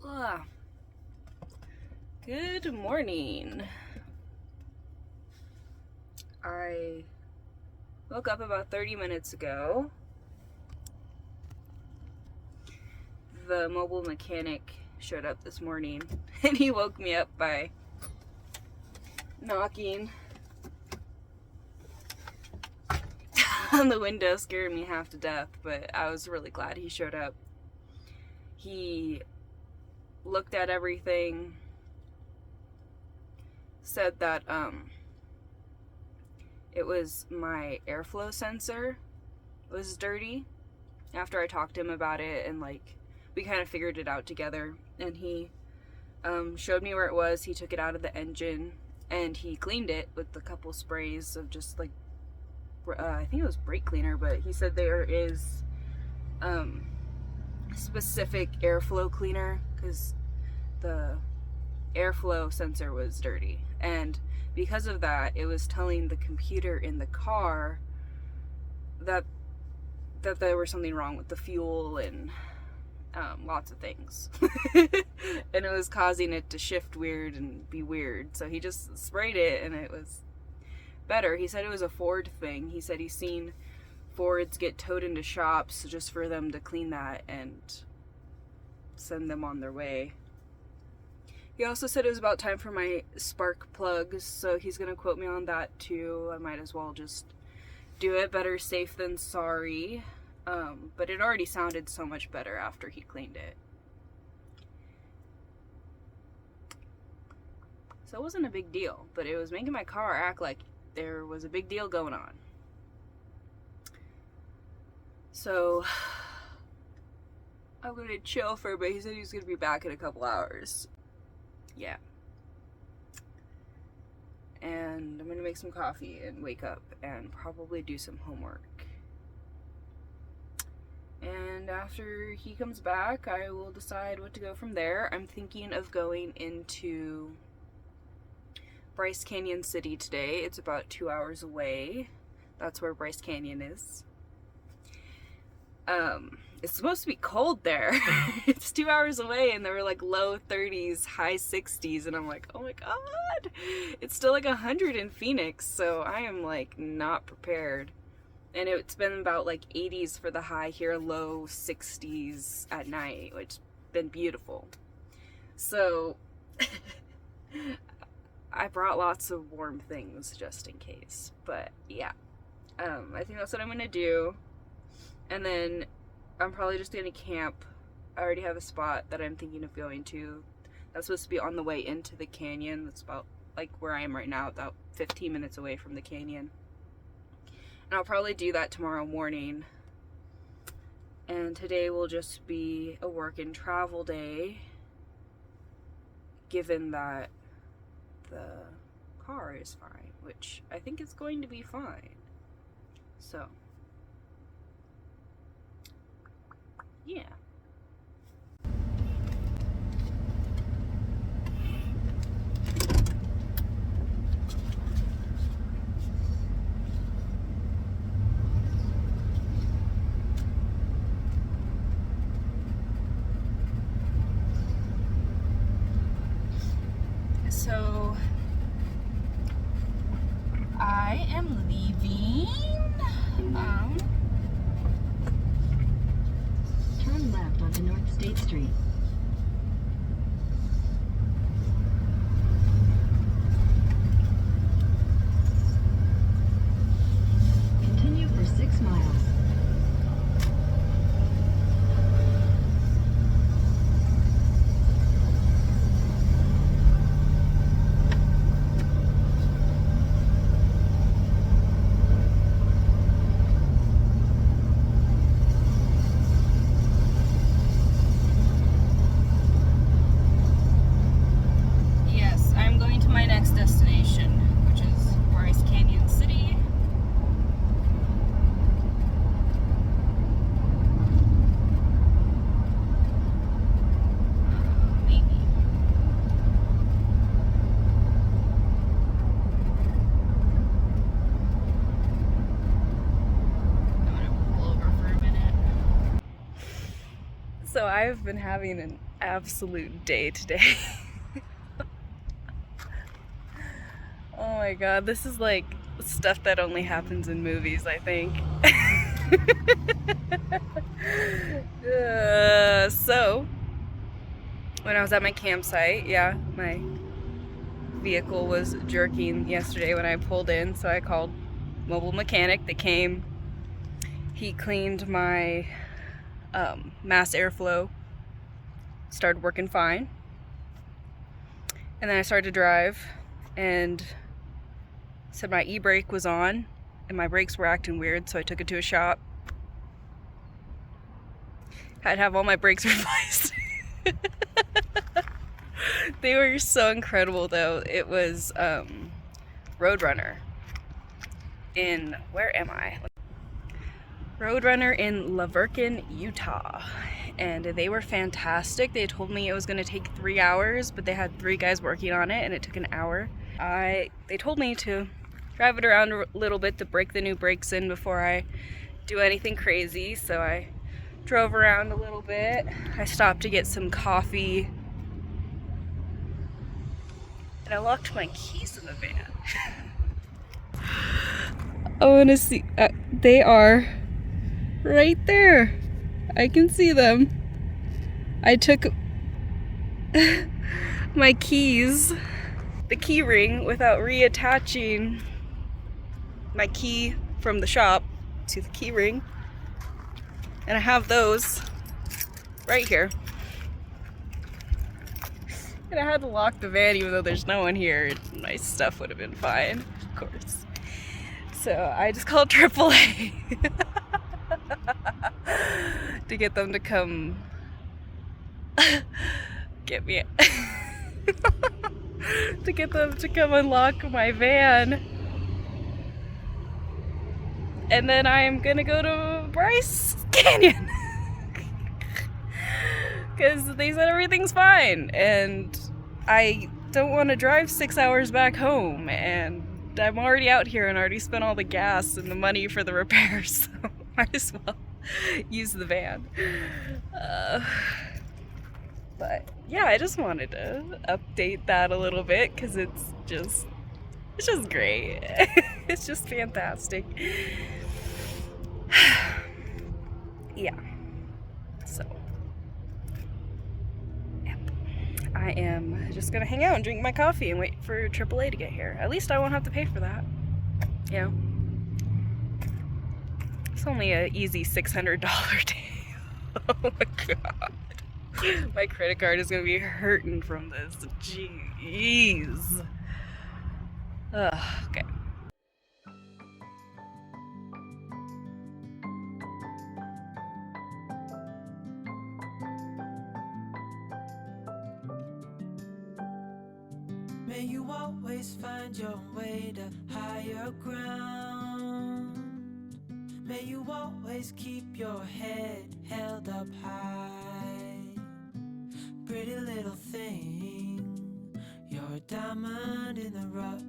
Ugh. Good morning. I woke up about 30 minutes ago. The mobile mechanic showed up this morning and he woke me up by knocking on the window, scaring me half to death, but I was really glad he showed up. He looked at everything, said that it was my airflow sensor was dirty after I talked to him about it, and we kind of figured it out together, and he showed me where it was. He took it out of the engine and he cleaned it with a couple sprays of just I think it was brake cleaner, but he said there is specific airflow cleaner because the airflow sensor was dirty, and because of that it was telling the computer in the car that there was something wrong with the fuel and lots of things and it was causing it to shift weird and be weird. So he just sprayed it and it was better. He said it was a Ford thing. He said he's seen Fords get towed into shops just for them to clean that and send them on their way. He also said it was about time for my spark plugs, so he's gonna quote me on that too. I might as well just do it. Better safe than sorry. But it already sounded so much better after he cleaned it. So it wasn't a big deal, but it was making my car act like there was a big deal going on. So I'm gonna chill for a bit. He said he was gonna be back in a couple hours. Yeah. And I'm gonna make some coffee and wake up and probably do some homework. And after he comes back, I will decide what to go from there. I'm thinking of going into Bryce Canyon City today. It's about 2 hours away. That's where Bryce Canyon is. It's supposed to be cold there. It's 2 hours away and there were low 30s, high 60s, and I'm like, oh my god! It's still 100 in Phoenix, so I am not prepared. And it's been about 80s for the high here, low 60s at night, which has been beautiful. So I brought lots of warm things just in case. But yeah, I think that's what I'm gonna do. And then I'm probably just gonna camp. I already have a spot that I'm thinking of going to. That's supposed to be on the way into the canyon. That's about where I am right now, about 15 minutes away from the canyon. And I'll probably do that tomorrow morning. And today will just be a work and travel day, given that the car is fine, which I think is going to be fine. So, yeah. So I am leaving. Turn left onto North State Street. Continue for 6 miles. So I've been having an absolute day today. Oh my god, this is like stuff that only happens in movies, I think. So, when I was at my campsite, yeah, my vehicle was jerking yesterday when I pulled in, so I called mobile mechanic. They came, he cleaned my mass airflow, started working fine, and then I started to drive and said my e-brake was on and my brakes were acting weird, so I took it to a shop. Had to have all my brakes replaced. They were so incredible though. It was Roadrunner in, where am I? Roadrunner in Laverkin, Utah. And they were fantastic. They told me it was gonna take 3 hours, but they had 3 guys working on it and it took an hour. They told me to drive it around a little bit to break the new brakes in before I do anything crazy, so I drove around a little bit. I stopped to get some coffee. And I locked my keys in the van. I wanna see, they are right there. I can see them. I took my keys, the key ring, without reattaching my key from the shop to the key ring. And I have those right here. And I had to lock the van even though there's no one here. My stuff would have been fine, of course. So I just called AAA to get them to come get me to get them to come unlock my van. And then I'm gonna go to Bryce Canyon. Because they said everything's fine, and I don't want to drive 6 hours back home, and I'm already out here and already spent all the gas and the money for the repairs, so might as well use the van. But yeah, I just wanted to update that a little bit because it's just great. It's just fantastic. Yeah. So. I am just gonna hang out and drink my coffee and wait for AAA to get here. At least I won't have to pay for that. You know? It's only an easy $600 day. Oh my god. My credit card is gonna be hurting from this. Jeez. Okay. May you always find your way to higher ground. May you always keep your head held up high. Pretty little thing, you're a diamond in the rough,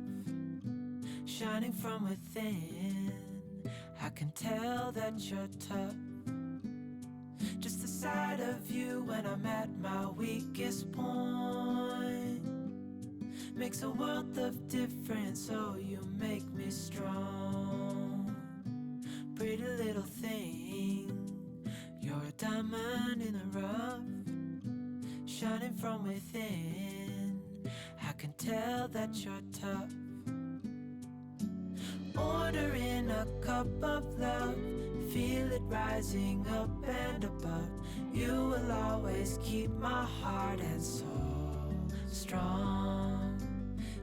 shining from within. I can tell that you're tough. Just the sight of you when I'm at my weakest point makes a world of difference, so you make me strong. Pretty little thing, you're a diamond in the rough, shining from within. I can tell that you're tough. Ordering a cup of love, feel it rising up and above. You will always keep my heart and soul strong.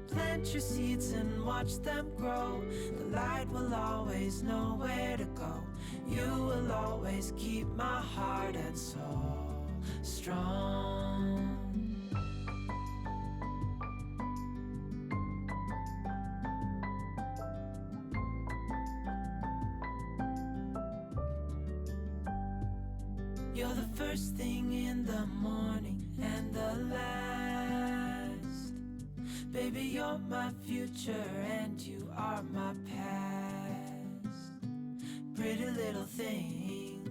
Plant your seeds and watch them grow. The light will always know where to go. You will always keep my heart and soul strong. You're the first thing in the morning and the last. Baby, you're my future and you are my past. Pretty little thing,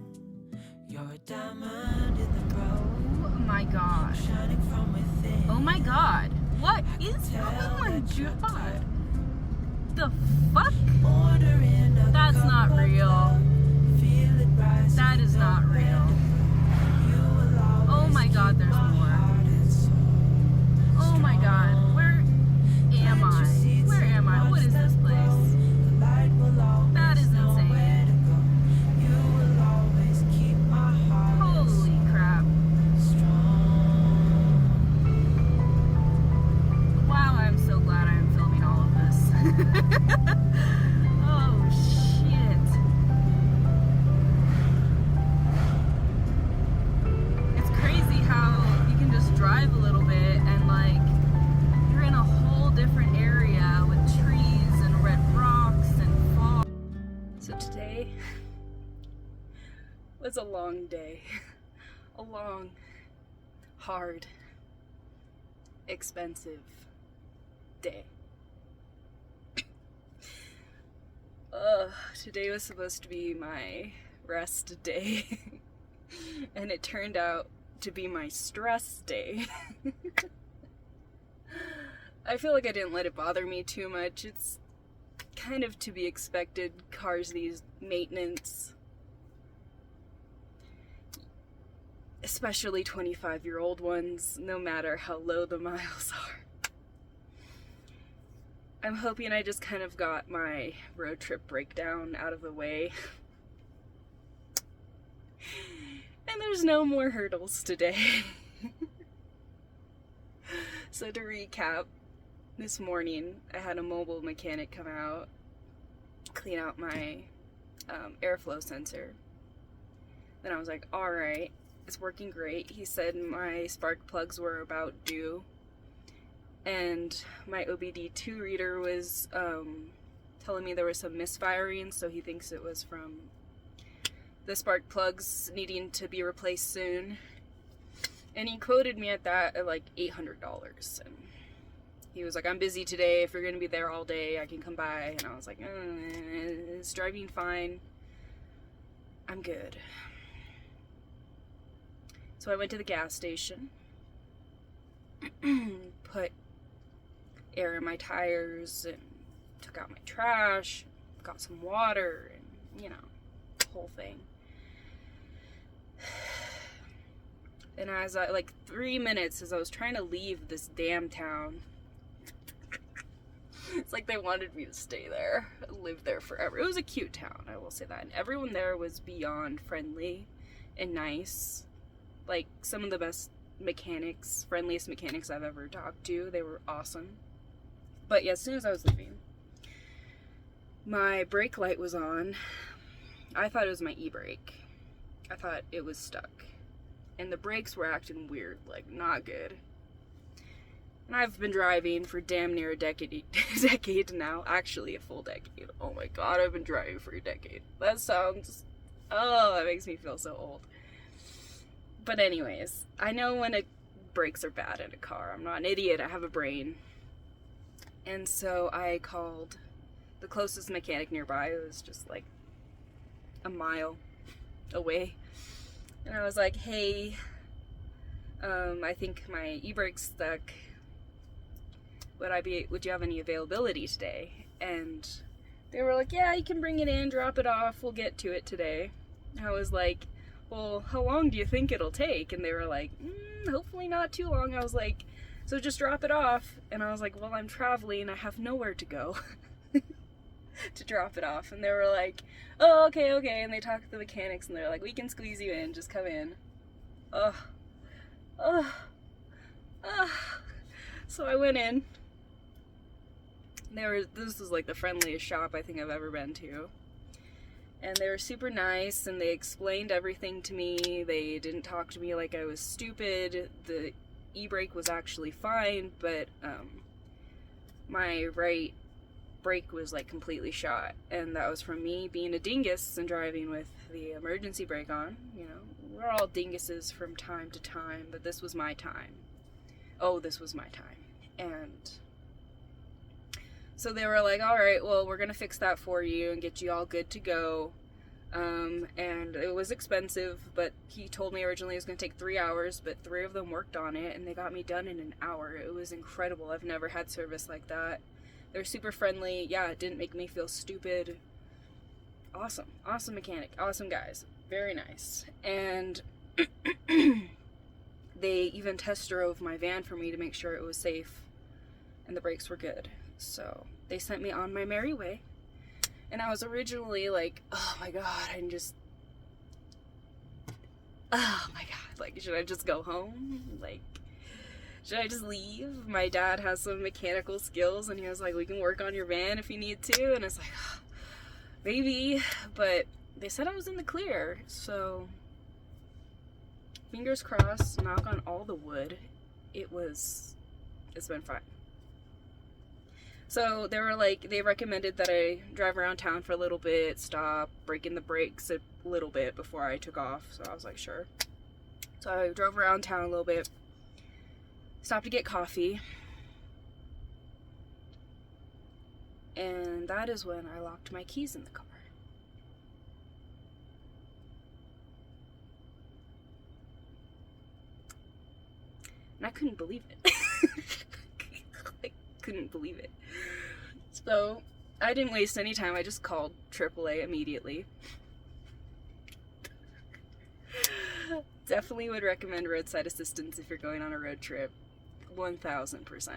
you're a diamond in the rough. my god. shining from within. Oh my god. What is, oh my god. The fuck? Ordering a That's cup not of real. love, feel it rising That is not up real. and you will Oh always my god, keep there's my more. heart and soul Oh my god. Where am I? Where am I? What is this place? The light will always That is know insane. where to go. You will always keep my heart and Holy soul crap. strong. Wow, I'm so glad I'm filming all of this. Oh shit. It's crazy how you can just drive a little bit and like you're in a whole different area with trees and red rocks and fog. So today was a long day. A long, hard, expensive day. Today was supposed to be my rest day, and it turned out to be my stress day. I feel like I didn't let it bother me too much. It's kind of to be expected. Cars need maintenance. Especially 25-year-old ones, no matter how low the miles are. I'm hoping I just kind of got my road trip breakdown out of the way. And there's no more hurdles today. So to recap, this morning I had a mobile mechanic come out, clean out my airflow sensor. Then I was like, alright, it's working great. He said my spark plugs were about due. And my OBD2 reader was telling me there was some misfiring, so he thinks it was from the spark plugs needing to be replaced soon. And he quoted me at that at like $800. And he was like, I'm busy today. If you're going to be there all day, I can come by. And I was like, it's driving fine. I'm good. So I went to the gas station, put air in my tires, and took out my trash, got some water, and, you know, the whole thing. And as I, like 3 minutes as I was trying to leave this damn town, it's like they wanted me to stay there, live there forever. It was a cute town, I will say that. And everyone there was beyond friendly and nice. Like, some of the best mechanics, friendliest mechanics I've ever talked to. They were awesome. But yeah, as soon as I was leaving, my brake light was on. I thought it was my e-brake. I thought it was stuck. And the brakes were acting weird, like not good. And I've been driving for damn near a decade now. Actually, a full decade. Oh my god, I've been driving for a decade. That sounds, oh, that makes me feel so old. But anyways, I know when brakes are bad in a car. I'm not an idiot, I have a brain. And so I called the closest mechanic nearby. It was just like a mile away. And I was like, hey, I think my e-brake's stuck. Would you have any availability today? And they were like, yeah, you can bring it in, drop it off, we'll get to it today. And I was like, well, how long do you think it'll take? And they were like, hopefully not too long. I was like, so just drop it off. And I was like, well, I'm traveling, I have nowhere to go to drop it off. And they were like, oh, okay. And they talked to the mechanics, and they're like, we can squeeze you in, just come in. So I went in. This was like the friendliest shop I think I've ever been to. And they were super nice, and they explained everything to me. They didn't talk to me like I was stupid. The e-brake was actually fine, but my right brake was like completely shot, and that was from me being a dingus and driving with the emergency brake on. You know, we're all dinguses from time to time, but this was my time. Oh, this was my time. And so they were like, all right, well, we're gonna fix that for you and get you all good to go. And it was expensive, but he told me originally it was going to take 3 hours, but 3 of them worked on it, and they got me done in an hour. It was incredible. I've never had service like that. They're super friendly. Yeah, it didn't make me feel stupid. Awesome. Awesome mechanic. Awesome guys. Very nice. And they even test drove my van for me to make sure it was safe and the brakes were good. So they sent me on my merry way. And I was originally like, oh my god, oh my god, like, should I just go home? Like, should I just leave? My dad has some mechanical skills, and he was like, we can work on your van if you need to. And it's like, oh, maybe, but they said I was in the clear, so fingers crossed, knock on all the wood, it's been fine. So they were like, they recommended that I drive around town for a little bit, stop, breaking the brakes a little bit before I took off. So I was like, sure. So I drove around town a little bit, stopped to get coffee. And that is when I locked my keys in the car. And I couldn't believe it. I couldn't believe it. So I didn't waste any time. I just called AAA immediately. Definitely would recommend roadside assistance if you're going on a road trip. 1000%.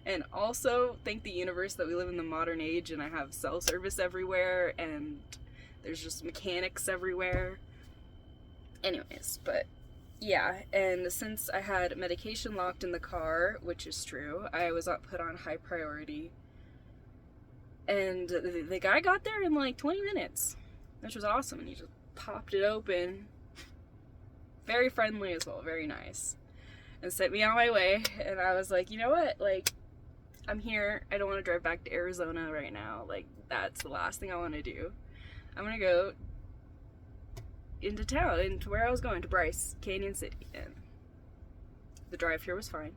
And also thank the universe that we live in the modern age and I have cell service everywhere and there's just mechanics everywhere. Anyways, but yeah, and since I had medication locked in the car, which is true, I was put on high priority. And the guy got there in like 20 minutes, which was awesome. And he just popped it open. Very friendly as well, very nice. And sent me on my way. And I was like, you know what? Like, I'm here. I don't want to drive back to Arizona right now. Like, that's the last thing I want to do. I'm going to go into town, into where I was going, to Bryce, Canyon City, and the drive here was fine.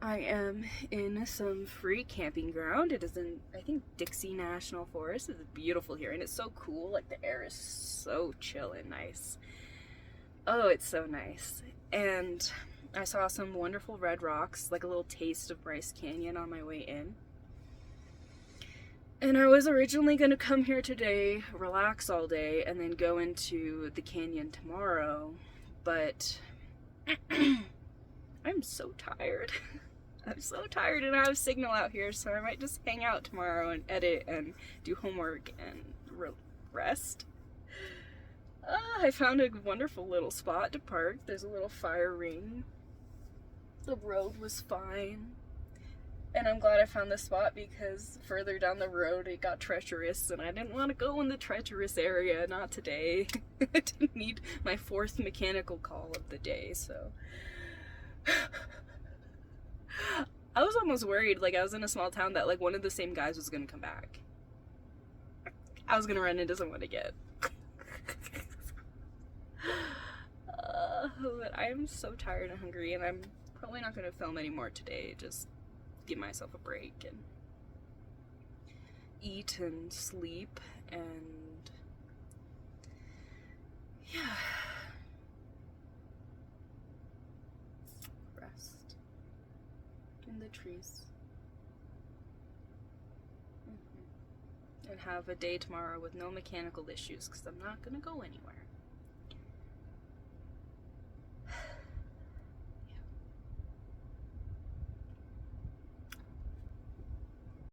I am in some free camping ground. It is in, I think, Dixie National Forest. It's beautiful here, and it's so cool. Like, the air is so chill and nice. Oh, it's so nice. And I saw some wonderful red rocks, like a little taste of Bryce Canyon on my way in. And I was originally going to come here today, relax all day, and then go into the canyon tomorrow, but I'm so tired. I'm so tired and I have signal out here, so I might just hang out tomorrow and edit and do homework and rest. I found a wonderful little spot to park. There's a little fire ring. The road was fine. And I'm glad I found this spot because further down the road it got treacherous and I didn't want to go in the treacherous area, not today. I didn't need my 4th mechanical call of the day, so. I was almost worried, like I was in a small town that like one of the same guys was going to come back. I was going to run into someone again. But I am so tired and hungry and I'm probably not going to film anymore today, just give myself a break and eat and sleep and yeah, rest in the trees and have a day tomorrow with no mechanical issues because I'm not gonna go anywhere.